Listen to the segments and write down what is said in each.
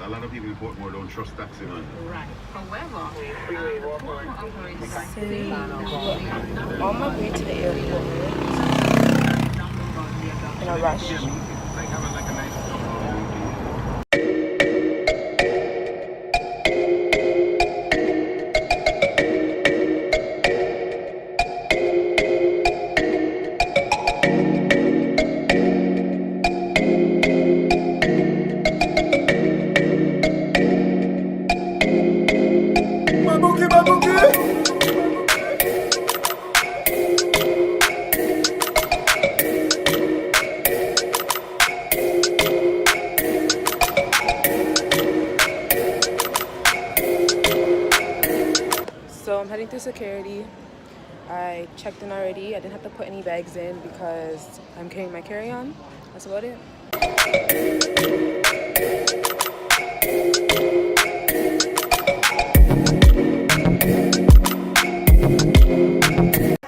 a lot of people in Portmore don't trust taxi man. Right. However, Portmore operates on my way to the airport in a rush. Like having like a nice So I'm heading through security. I checked in already. I didn't have to put any bags in because I'm carrying my carry-on. That's about it.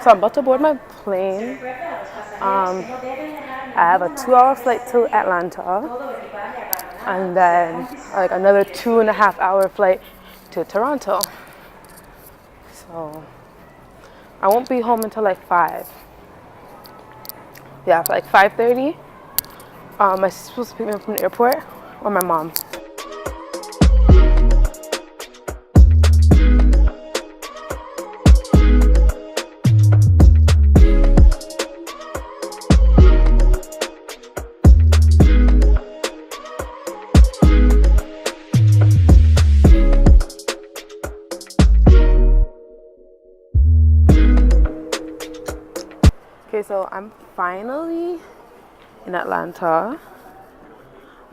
So I'm about to board my plane. I have a 2-hour flight to Atlanta, and then like another 2.5-hour flight to Toronto. So I won't be home until like 5. Yeah, like 5:30. My sister's supposed to pick me up from the airport, or my mom. Okay, so I'm finally in Atlanta.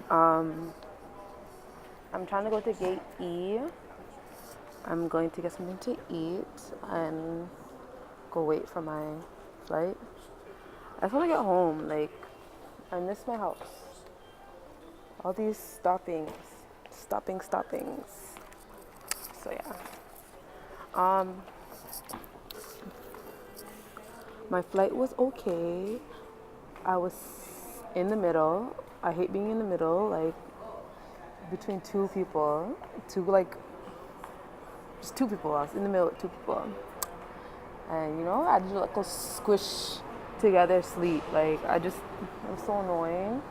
I'm trying to go to Gate E. I'm going to get something to eat and go wait for my flight. I just want to get home. Like, I miss my house. All these stoppings. So yeah. My flight was okay. I was in the middle. I hate being in the middle, like between two people. Just two people. I was in the middle with two people. And you know, I just like go squish together sleep. Like it was so annoying.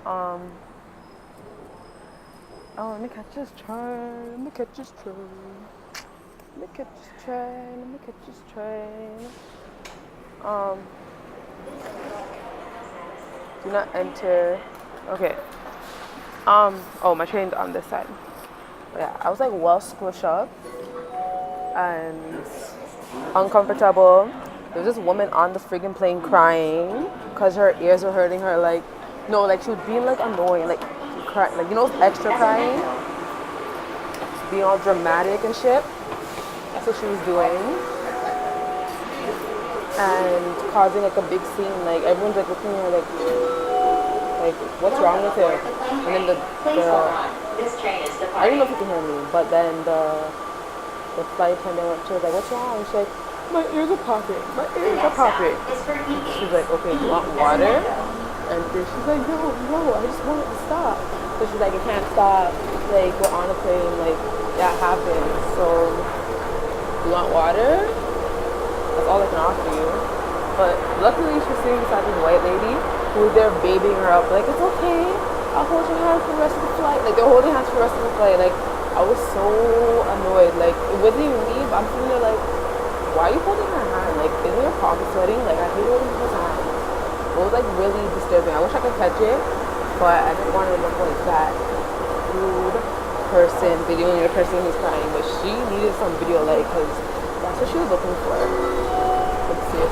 Oh, let me catch this train. Let me catch this train. Do not enter. Okay. Oh, my train's on this side. But yeah, I was like well squished up and uncomfortable. There was this woman on the friggin' plane crying because her ears were hurting her. Like, no, like she was being like annoying, like crying, like, you know, extra crying, being all dramatic and shit. That's what she was doing. And causing like a big scene. Like everyone's like looking at her like what's wrong with her? And then the I don't know if you can hear me, but then the flight attendant went, she was like, what's wrong? She's like, my ears are popping. She's like, okay, do you want water? And then she's like, no, I just want it to stop. So she's like, it can't stop. Like, we're on a plane. Like, that happens. So, do you want water? That's all I can offer you. But luckily, she's sitting beside this white lady who was there babying her up. Like, it's okay. I'll hold your hand for the rest of the flight. Like, they're holding hands for the rest of the flight. Like, I was so annoyed. Like, it wasn't even me, but I'm sitting there like, why are you holding her hand? Like, isn't your palm sweating? Like, I hate holding people's hands. It was like really disturbing. I wish I could catch it, but I didn't want to look like that rude person videoing a person who's crying. But she needed some video, like, because that's what she was looking for. Let's see if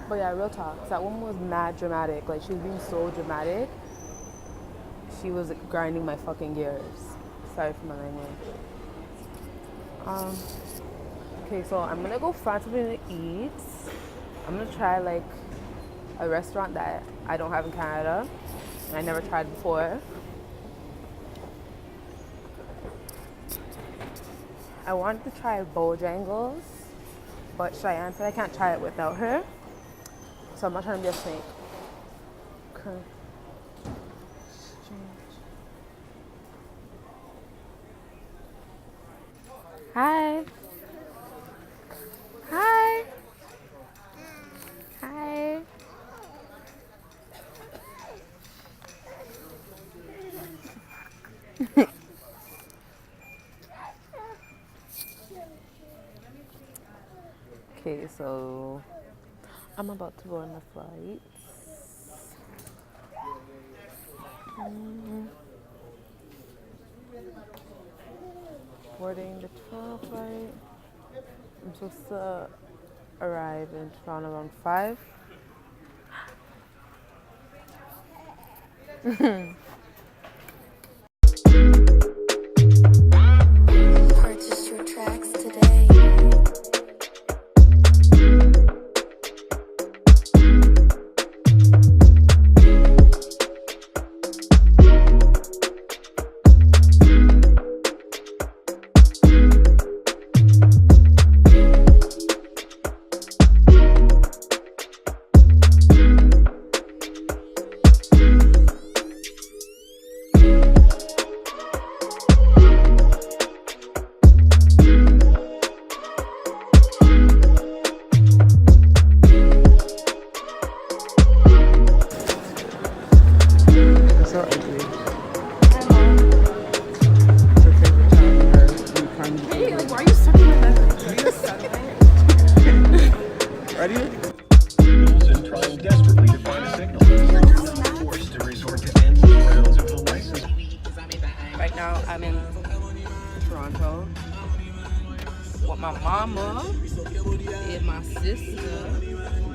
But yeah, real talk. That woman was mad dramatic. Like, she was being so dramatic. She was grinding my fucking gears. Sorry for my language. Okay, so I'm gonna go find something to eat. I'm gonna try like a restaurant that I don't have in Canada and I never tried before. I want to try Bojangles, but Cheyenne said I can't try it without her. So I'm not trying to be a snake. Okay. Hi. Hi. Hi. Okay, so I'm about to go on the flight. Boarding the Toronto flight. I'm supposed to arrive in Toronto around 5. Purchase your tracks today. So ugly. Her favorite child, her Hey, like, why are you sucking my back? Ready? And trying desperately to find a signal. Forced to resort to endless rounds of the license. Right now, I'm in Toronto with my mama and my sister